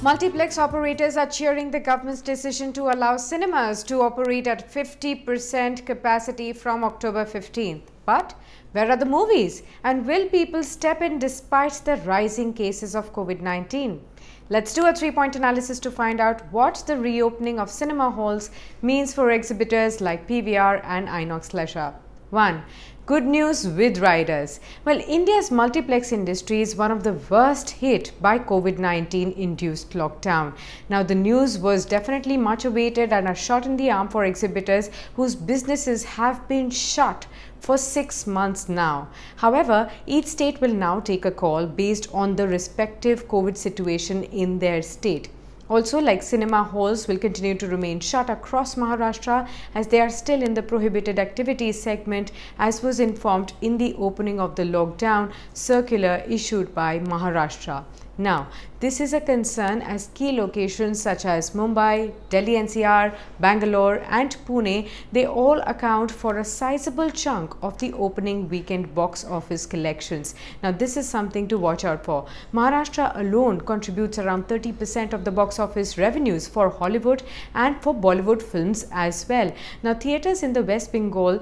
Multiplex operators are cheering the government's decision to allow cinemas to operate at 50% capacity from October 15th. But where are the movies? And will people step in despite the rising cases of COVID-19? Let's do a three-point analysis to find out what the reopening of cinema halls means for exhibitors like PVR and Inox Leisure. 1. Good news with riders. Well, India's multiplex industry is one of the worst hit by COVID-19 induced lockdown. Now, the news was definitely much awaited and a shot in the arm for exhibitors whose businesses have been shut for 6 months now. However, each state will now take a call based on the respective COVID situation in their state. Also, like cinema halls will continue to remain shut across Maharashtra as they are still in the prohibited activities segment, as was informed in the opening of the lockdown circular issued by Maharashtra. Now, this is a concern as key locations such as Mumbai, Delhi NCR, Bangalore and Pune, they all account for a sizable chunk of the opening weekend box office collections. Now, this is something to watch out for. Maharashtra alone contributes around 30% of the box office revenues for Hollywood and for Bollywood films as well. Now, theatres in West Bengal,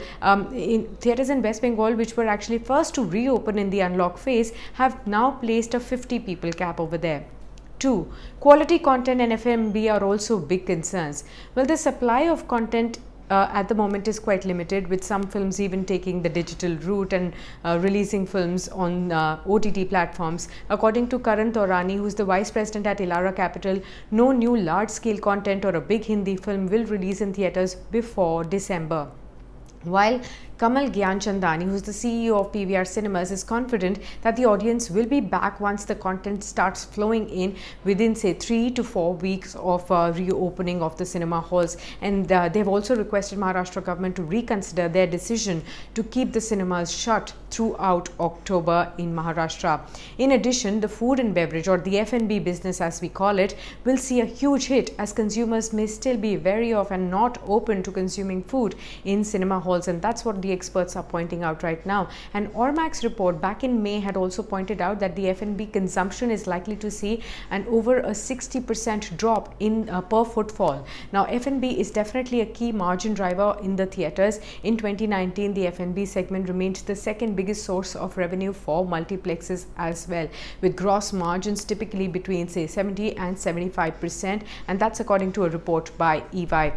which were actually first to reopen in the unlock phase, have now placed a 50 people cap over there. 2. Quality content and F&B are also big concerns. Well, the supply of content at the moment is quite limited, with some films even taking the digital route and releasing films on OTT platforms. According to Karan Taurani, who is the Vice President at Elara Capital, no new large-scale content or a big Hindi film will release in theatres before December. While Kamal Gyanchandani, who is the CEO of PVR Cinemas, is confident that the audience will be back once the content starts flowing in within, say, 3 to 4 weeks of reopening of the cinema halls. And they've also requested Maharashtra government to reconsider their decision to keep the cinemas shut throughout October in Maharashtra. In addition, the food and beverage, or the F&B business as we call it, will see a huge hit as consumers may still be wary of and not open to consuming food in cinema halls, and that's what the experts are pointing out right now. And Ormax report back in May had also pointed out that the F&B consumption is likely to see an over a 60% drop in per footfall. Now, F&B is definitely a key margin driver in the theatres. In 2019, the F&B segment remained the second biggest source of revenue for multiplexes as well, with gross margins typically between, say, 70 and 75%, and that's according to a report by EY.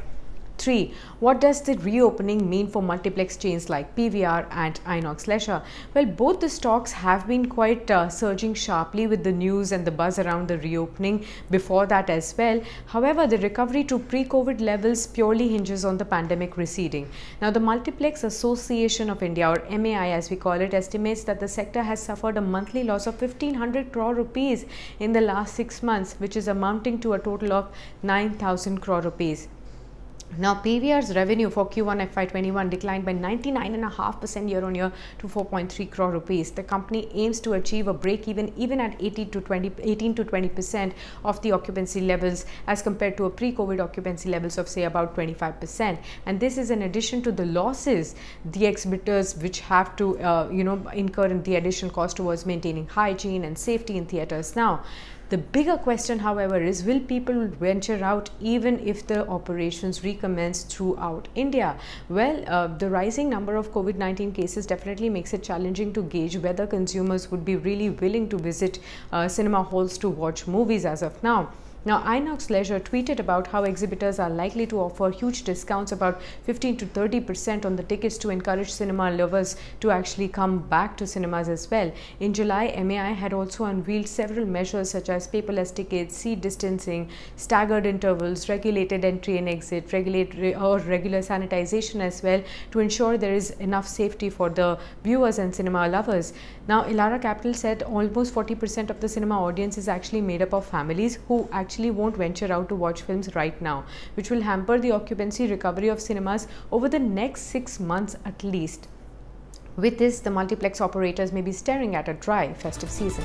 3. What does the reopening mean for multiplex chains like PVR and Inox Leisure? Well, both the stocks have been quite surging sharply with the news and the buzz around the reopening before that as well. However, the recovery to pre-COVID levels purely hinges on the pandemic receding. Now, the Multiplex Association of India, or MAI as we call it, estimates that the sector has suffered a monthly loss of 1,500 crore rupees in the last 6 months, which is amounting to a total of 9,000 crore rupees. Now, PVR's revenue for Q1 FY21 declined by 99.5% year-on-year to 4.3 crore rupees. The company aims to achieve a break-even at 18 to 20% of the occupancy levels as compared to a pre-COVID occupancy levels of, say, about 25%. And this is in addition to the losses the exhibitors which have to incur in the additional cost towards maintaining hygiene and safety in theatres. Now, the bigger question, however, is will people venture out even if the operations recommence throughout India? Well, the rising number of COVID-19 cases definitely makes it challenging to gauge whether consumers would be really willing to visit cinema halls to watch movies as of now. Now, Inox Leisure tweeted about how exhibitors are likely to offer huge discounts, about 15 to 30% on the tickets, to encourage cinema lovers to actually come back to cinemas as well. In July, MAI had also unveiled several measures such as paperless tickets, seat distancing, staggered intervals, regulated entry and exit, regular sanitization as well, to ensure there is enough safety for the viewers and cinema lovers. Now, Elara Capital said almost 40% of the cinema audience is actually made up of families who actually won't venture out to watch films right now, which will hamper the occupancy recovery of cinemas over the next 6 months at least. With this, the multiplex operators may be staring at a dry festive season.